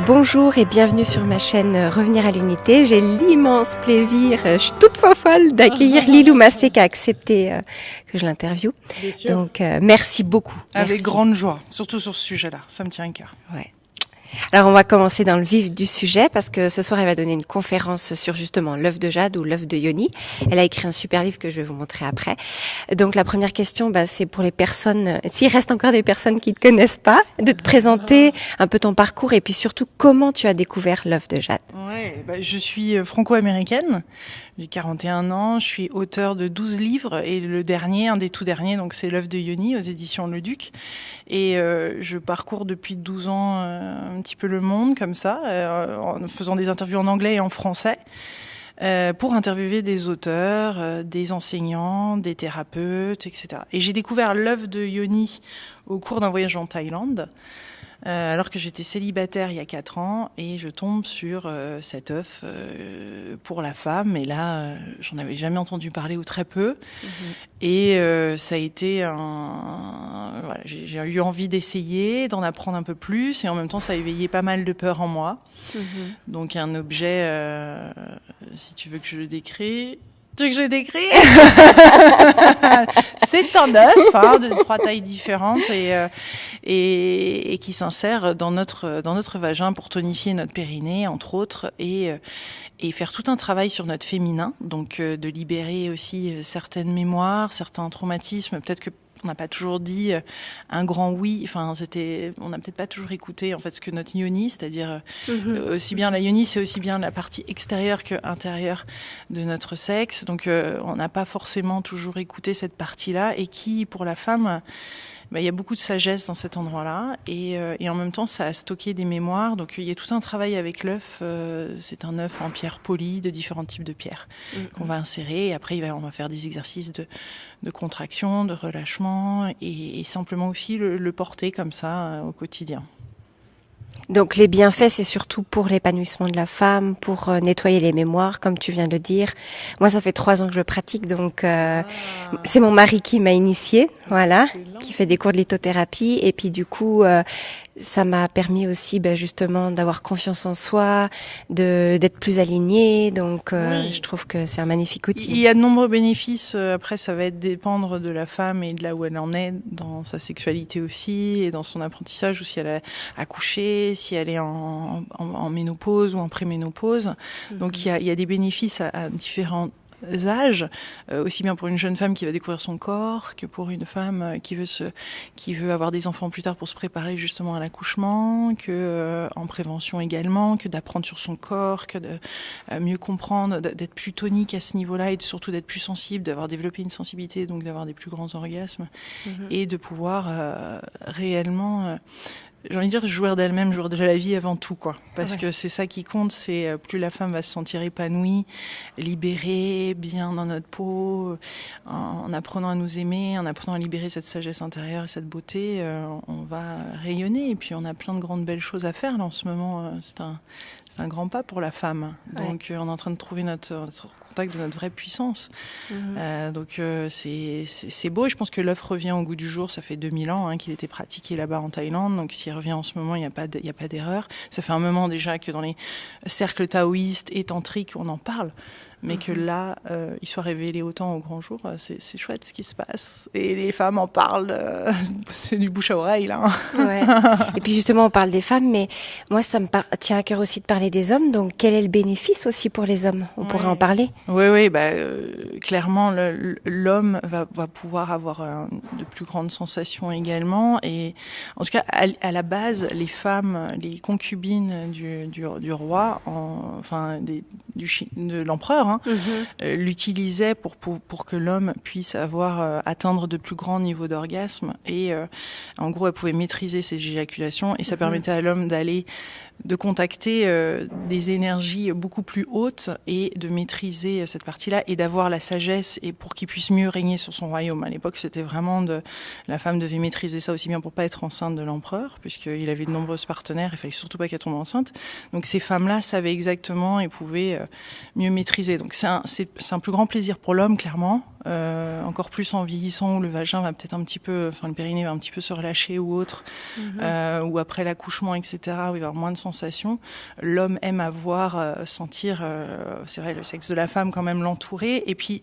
Bonjour et bienvenue sur ma chaîne Revenir à l'unité. J'ai l'immense plaisir, je suis toute folle d'accueillir Lilou Massé qui a accepté que je l'interviewe. Donc merci beaucoup. Avec grande joie, surtout sur ce sujet-là, ça me tient à cœur. Ouais. Alors on va commencer dans le vif du sujet parce que ce soir elle va donner une conférence sur justement l'œuf de jade ou l'œuf de Yoni. Elle a écrit un super livre que je vais vous montrer après. Donc la première question, c'est pour les personnes, s'il reste encore des personnes qui ne te connaissent pas, de te présenter un peu ton parcours et puis surtout comment tu as découvert l'œuf de jade. Ouais, je suis franco-américaine, j'ai 41 ans, je suis auteure de 12 livres et le dernier, un des tout derniers, donc c'est l'œuf de Yoni aux éditions Le Duc. Et je parcours depuis 12 ans un petit peu le monde comme ça, en faisant des interviews en anglais et en français, pour interviewer des auteurs, des enseignants, des thérapeutes, etc. Et j'ai découvert l'œuf de Yoni au cours d'un voyage en Thaïlande, alors que j'étais célibataire il y a 4 ans, et je tombe sur cet œuf pour la femme. Et là, j'en avais jamais entendu parler ou très peu. Et ça a été voilà, j'ai eu envie d'essayer, d'en apprendre un peu plus, et en même temps, ça a éveillé pas mal de peur en moi. Donc un objet, si tu veux que je le décris... Tu veux que je le décris? C'est un œuf de 3 tailles différentes et qui s'insère dans notre vagin pour tonifier notre périnée, entre autres, et faire tout un travail sur notre féminin, donc de libérer aussi certaines mémoires, certains traumatismes. Peut-être que on n'a pas toujours dit un grand oui. Enfin, on n'a peut-être pas toujours écouté en fait ce que notre yoni, c'est-à-dire aussi bien la yoni, c'est aussi bien la partie extérieure que intérieure de notre sexe. Donc, on n'a pas forcément toujours écouté cette partie-là, et qui, pour la femme, il y a beaucoup de sagesse dans cet endroit-là, et en même temps, ça a stocké des mémoires. Donc, il y a tout un travail avec l'œuf. C'est un œuf en pierre polie, de différents types de pierres qu'on va insérer. Et après, on va faire des exercices de contraction, de relâchement, et simplement aussi le porter comme ça au quotidien. Donc les bienfaits, c'est surtout pour l'épanouissement de la femme, pour nettoyer les mémoires, comme tu viens de le dire. Moi, ça fait 3 ans que je pratique, donc c'est mon mari qui m'a initiée, voilà, qui fait des cours de lithothérapie. Et puis du coup, ça m'a permis aussi justement d'avoir confiance en soi, d'être plus alignée. Donc je trouve que c'est un magnifique outil. Il y a de nombreux bénéfices. Après, ça va dépendre de la femme et de là où elle en est dans sa sexualité aussi, et dans son apprentissage, ou si elle a accouché, si elle est en ménopause ou en préménopause. Donc il y a des bénéfices à différents âges, aussi bien pour une jeune femme qui va découvrir son corps que pour une femme qui veut avoir des enfants plus tard pour se préparer justement à l'accouchement, que en prévention également, que d'apprendre sur son corps, que de mieux comprendre, d'être plus tonique à ce niveau-là, et surtout d'être plus sensible, d'avoir développé une sensibilité, donc d'avoir des plus grands orgasmes, et de pouvoir réellement j'ai envie de dire jouir d'elle-même, jouir de la vie avant tout, quoi. Parce que c'est ça qui compte, c'est plus la femme va se sentir épanouie, libérée, bien dans notre peau, en apprenant à nous aimer, en apprenant à libérer cette sagesse intérieure et cette beauté, on va rayonner. Et puis on a plein de grandes belles choses à faire là en ce moment. C'est un grand pas pour la femme. Donc on est en train de trouver notre contact de notre vraie puissance. Donc c'est beau, et je pense que l'œuf revient au goût du jour. Ça fait 2000 ans qu'il était pratiqué là-bas en Thaïlande, donc s'il revient en ce moment, il n'y a pas d'erreur. Ça fait un moment déjà que dans les cercles taoïstes et tantriques, on en parle, mais que là, il soit révélé autant au grand jour, c'est chouette ce qui se passe. Et les femmes en parlent, c'est du bouche à oreille, là. Ouais. Et puis justement, on parle des femmes, mais moi, ça me tient à cœur aussi de parler des hommes. Donc, quel est le bénéfice aussi pour les hommes? On pourrait en parler. Oui, clairement, l'homme va pouvoir avoir de plus grandes sensations également. Et en tout cas, à la base, les femmes, les concubines du roi, de l'empereur, l'utilisaient pour que l'homme puisse atteindre de plus grands niveaux d'orgasme, et en gros elle pouvait maîtriser ses éjaculations, et ça permettait à l'homme de contacter des énergies beaucoup plus hautes et de maîtriser cette partie-là, et d'avoir la sagesse, et pour qu'il puisse mieux régner sur son royaume. À l'époque, c'était vraiment la femme devait maîtriser ça aussi bien pour pas être enceinte de l'empereur, puisqu'il avait de nombreuses partenaires, il fallait surtout pas qu'elle tombe enceinte. Donc ces femmes-là savaient exactement et pouvaient mieux maîtriser. donc c'est un plus grand plaisir pour l'homme, clairement. Encore plus en vieillissant, où le vagin va peut-être un petit peu, enfin le périnée va un petit peu se relâcher ou autre, ou après l'accouchement, etc., où il va y avoir moins de sensations. L'homme aime sentir, c'est vrai, le sexe de la femme quand même l'entourer. Et puis,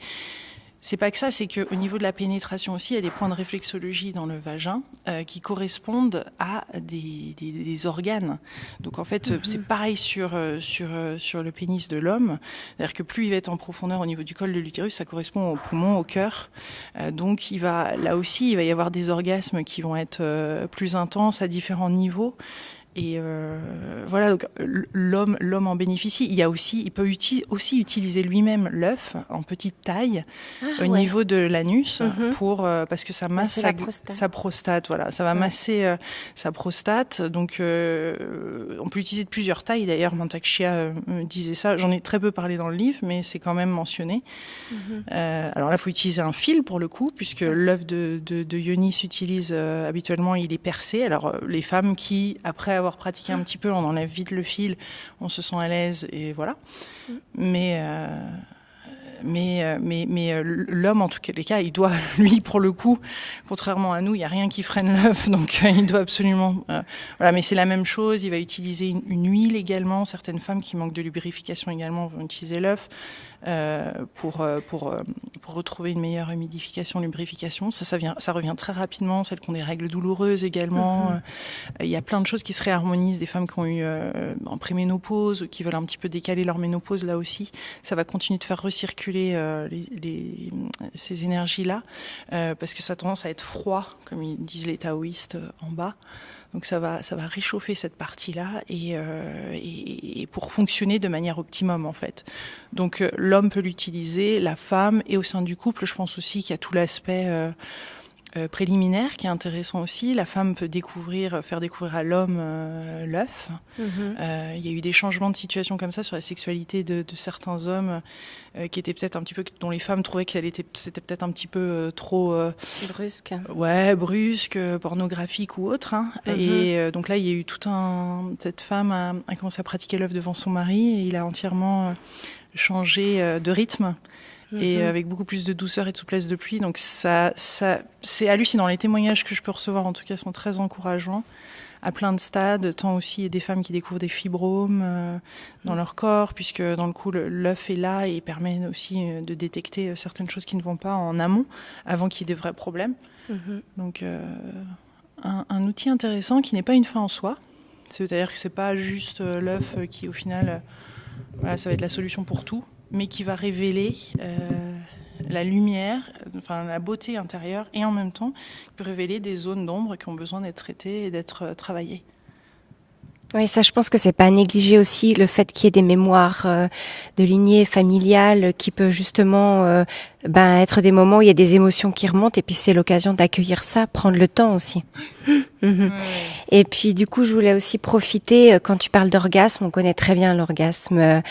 c'est pas que ça, c'est qu'au niveau de la pénétration aussi, il y a des points de réflexologie dans le vagin qui correspondent à des organes. Donc en fait, c'est pareil sur le pénis de l'homme. C'est-à-dire que plus il va être en profondeur au niveau du col de l'utérus, ça correspond au poumon, au cœur. Donc là aussi, il va y avoir des orgasmes qui vont être plus intenses à différents niveaux. Et voilà, donc l'homme en bénéficie. Il peut aussi utiliser lui-même l'œuf en petite taille au niveau de l'anus parce que ça masse sa prostate. Voilà, ça va masser sa prostate. Donc on peut l'utiliser de plusieurs tailles. D'ailleurs, Mantak Chia disait ça. J'en ai très peu parlé dans le livre, mais c'est quand même mentionné. Alors là, il faut utiliser un fil pour le coup, puisque l'œuf de yoni s'utilise habituellement, il est percé. Alors les femmes qui, après avoir pratiqué un petit peu, on enlève vite le fil, on se sent à l'aise et voilà. Mais l'homme, en tout cas les cas, il doit, lui, pour le coup, contrairement à nous, il n'y a rien qui freine l'œuf, donc il doit absolument... voilà, mais c'est la même chose, il va utiliser une huile également. Certaines femmes qui manquent de lubrification également vont utiliser l'œuf pour retrouver une meilleure humidification, lubrification. Ça revient très rapidement. Celles qui ont des règles douloureuses également. Il y a plein de choses qui se réharmonisent. Des femmes qui ont eu en préménopause, qui veulent un petit peu décaler leur ménopause, là aussi, ça va continuer de faire recirculer ces énergies-là, parce que ça a tendance à être froid, comme ils disent les taoïstes en bas. Donc ça va réchauffer cette partie-là et pour fonctionner de manière optimum en fait. Donc l'homme peut l'utiliser, la femme, et au sein du couple, je pense aussi qu'il y a tout l'aspect préliminaire qui est intéressant aussi. La femme peut faire découvrir à l'homme l'œuf. Il y a eu des changements de situation comme ça sur la sexualité de certains hommes qui étaient peut-être un petit peu, dont les femmes trouvaient que c'était peut-être un petit peu trop brusque. Ouais, brusque, pornographique ou autre. Hein. Et donc là, il y a eu cette femme a commencé à pratiquer l'œuf devant son mari et il a entièrement changé de rythme. Et avec beaucoup plus de douceur et de souplesse de pluie. Donc ça c'est hallucinant. Les témoignages que je peux recevoir, en tout cas, sont très encourageants à plein de stades. Tant aussi, il y a des femmes qui découvrent des fibromes dans leur corps, puisque dans le coup, l'œuf est là et permet aussi de détecter certaines choses qui ne vont pas en amont, avant qu'il y ait des vrais problèmes. Donc un outil intéressant qui n'est pas une fin en soi. C'est-à-dire que c'est pas juste l'œuf qui, au final, voilà, ça va être la solution pour tout, mais qui va révéler la lumière, enfin la beauté intérieure, et en même temps peut révéler des zones d'ombre qui ont besoin d'être traitées et d'être travaillées. Oui, ça, je pense que c'est pas à négliger aussi, le fait qu'il y ait des mémoires de lignée familiale qui peut justement être des moments où il y a des émotions qui remontent, et puis c'est l'occasion d'accueillir ça, prendre le temps aussi. Et puis du coup, je voulais aussi profiter, quand tu parles d'orgasme, on connaît très bien l'orgasme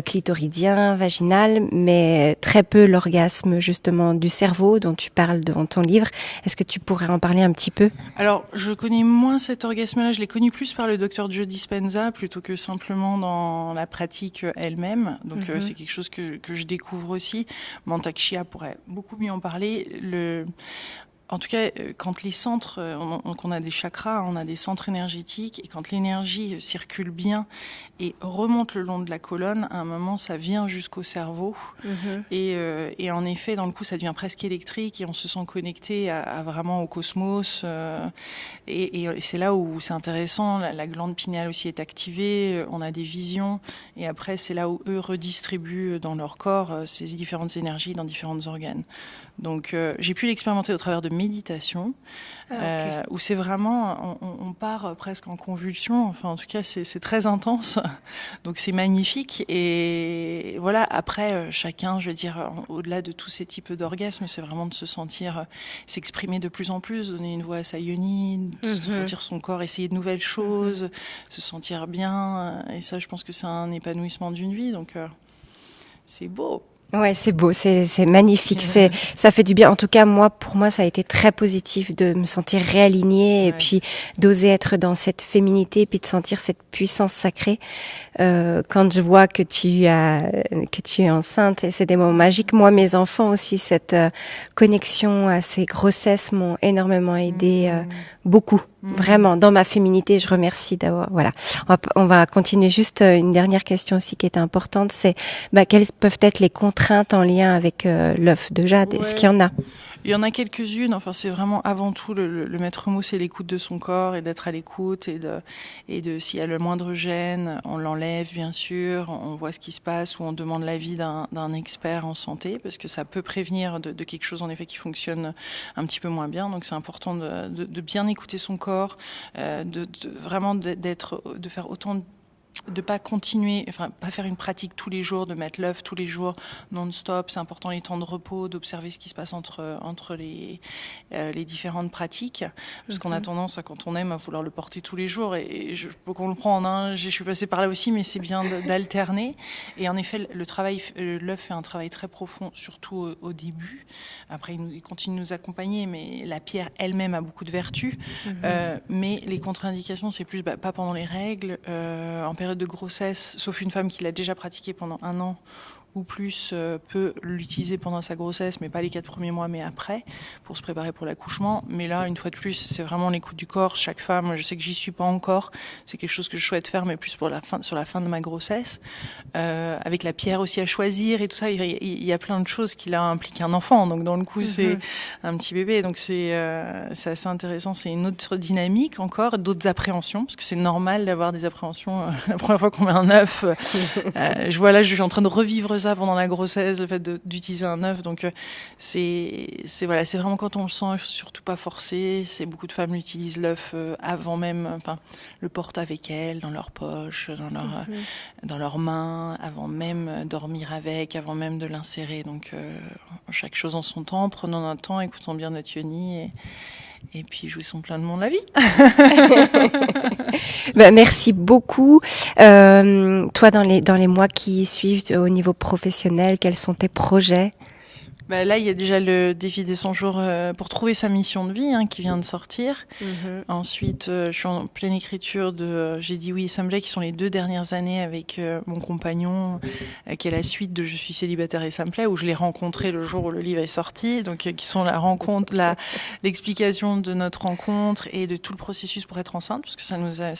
clitoridien, vaginal, mais très peu l'orgasme justement du cerveau dont tu parles dans ton livre. Est-ce que tu pourrais en parler un petit peu? Alors, je connais moins cet orgasme-là, je l'ai connu plus par le docteur Joe Dispenza plutôt que simplement dans la pratique elle-même. Donc c'est quelque chose que je découvre aussi. Mantak Chia pourrait beaucoup mieux en parler. En tout cas, quand les centres, on a des chakras, on a des centres énergétiques, et quand l'énergie circule bien et remonte le long de la colonne, à un moment, ça vient jusqu'au cerveau. Et en effet, dans le coup, ça devient presque électrique et on se sent connecté vraiment au cosmos. Et c'est là où c'est intéressant. La glande pinéale aussi est activée, on a des visions. Et après, c'est là où eux redistribuent dans leur corps ces différentes énergies dans différents organes. Donc, j'ai pu l'expérimenter au travers de méditation, où c'est vraiment, on part presque en convulsion. Enfin, en tout cas, c'est très intense. Donc, c'est magnifique. Et voilà, après, chacun, je veux dire, au-delà de tous ces types d'orgasmes, c'est vraiment de se sentir s'exprimer de plus en plus, donner une voix à sa yoni, se sentir son corps, essayer de nouvelles choses, se sentir bien. Et ça, je pense que c'est un épanouissement d'une vie. Donc, c'est beau. Ouais, c'est beau, c'est magnifique, ça fait du bien. En tout cas, pour moi, ça a été très positif de me sentir réalignée et puis d'oser être dans cette féminité et puis de sentir cette puissance sacrée. Quand je vois que tu es enceinte, et c'est des moments magiques. Moi, mes enfants aussi, cette connexion à ces grossesses m'ont énormément aidée, beaucoup. Vraiment, dans ma féminité, je remercie d'avoir, voilà. On va continuer juste une dernière question aussi qui est importante, c'est, quelles peuvent être les contraintes en lien avec l'œuf de jade? Est-ce qu'il y en a? Il y en a quelques-unes. Enfin, c'est vraiment avant tout le maître mot, c'est l'écoute de son corps et d'être à l'écoute et de s'il y a le moindre gêne, on l'enlève bien sûr, on voit ce qui se passe ou on demande l'avis d'un expert en santé parce que ça peut prévenir de quelque chose en effet qui fonctionne un petit peu moins bien. Donc c'est important de bien écouter son corps, vraiment de faire autant de pas continuer, enfin pas faire une pratique tous les jours, de mettre l'œuf tous les jours non-stop. C'est important les temps de repos, d'observer ce qui se passe entre les différentes pratiques, parce qu'on a tendance quand on aime à vouloir le porter tous les jours et je peux comprendre, hein, je suis passée par là aussi, mais c'est bien d'alterner. Et en effet, l'œuf fait un travail très profond, surtout au début. Après, il continue de nous accompagner, mais la pierre elle-même a beaucoup de vertus. Mais les contre-indications, c'est plus pas pendant les règles, en période de grossesse, sauf une femme qui l'a déjà pratiqué pendant 1 an ou plus peut l'utiliser pendant sa grossesse, mais pas les 4 premiers mois, mais après, pour se préparer pour l'accouchement. Mais là, une fois de plus, c'est vraiment l'écoute du corps. Chaque femme, je sais que j'y suis pas encore, c'est quelque chose que je souhaite faire, mais plus sur la fin de ma grossesse. Avec la pierre aussi à choisir et tout ça, il y a plein de choses qui là impliquent un enfant. Donc dans le coup, c'est un petit bébé. Donc c'est assez intéressant. C'est une autre dynamique encore, d'autres appréhensions, parce que c'est normal d'avoir des appréhensions. La première fois qu'on met un œuf, je vois là, je suis en train de revivre ça pendant la grossesse, le fait d'utiliser un œuf. Donc c'est vraiment quand on le sent, surtout pas forcé. C'est beaucoup de femmes l'utilisent l'œuf avant même, enfin le portent avec elles dans leur poche, dans leurs mains, avant même dormir avec, avant même de l'insérer. Donc chaque chose en son temps, prenons notre temps, écoutons bien notre yoni et puis jouissons pleinement de la vie. Merci beaucoup. Toi, dans les mois qui suivent au niveau professionnel, quels sont tes projets? Là, il y a déjà le défi des 100 jours pour trouver sa mission de vie qui vient de sortir. Ensuite, je suis en pleine écriture de J'ai dit oui et ça me plaît, qui sont les 2 dernières années avec mon compagnon, qui est la suite de Je suis célibataire et ça me plaît, où je l'ai rencontré le jour où le livre est sorti. Donc, qui sont la rencontre, l'explication de notre rencontre et de tout le processus pour être enceinte, parce que ça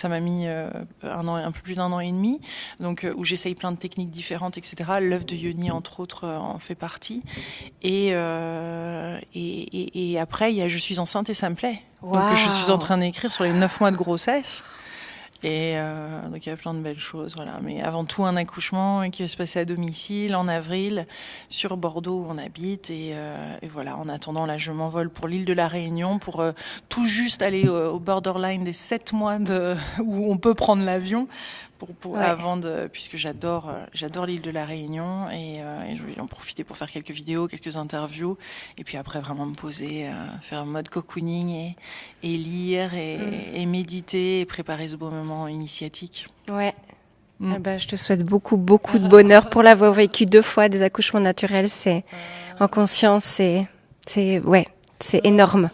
m'a mis un peu plus d'1 an et demi. Donc, où j'essaye plein de techniques différentes, etc. L'œuf de yoni, entre autres, en fait partie. Et après, il y a Je suis enceinte et ça me plaît. Wow. Donc, je suis en train d'écrire sur les 9 mois de grossesse. Et donc, il y a plein de belles choses. Voilà. Mais avant tout, un accouchement qui va se passer à domicile en avril, sur Bordeaux où on habite. Et voilà, en attendant, là, je m'envole pour l'île de la Réunion pour tout juste aller au borderline des 7 mois où on peut prendre l'avion. Puisque j'adore l'île de la Réunion et je vais en profiter pour faire quelques vidéos, quelques interviews et puis après vraiment me poser, faire un mode cocooning et lire et méditer et préparer ce beau moment initiatique. Ouais. Je te souhaite beaucoup de bonheur pour l'avoir vécu 2 fois des accouchements naturels. C'est en conscience, c'est énorme.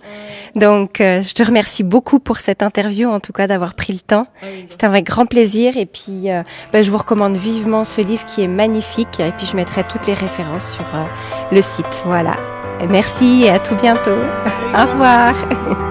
Donc, je te remercie beaucoup pour cette interview, en tout cas d'avoir pris le temps. C'était un vrai grand plaisir. Et puis, je vous recommande vivement ce livre qui est magnifique. Et puis, je mettrai toutes les références sur le site. Voilà. Merci et à tout bientôt. Au revoir.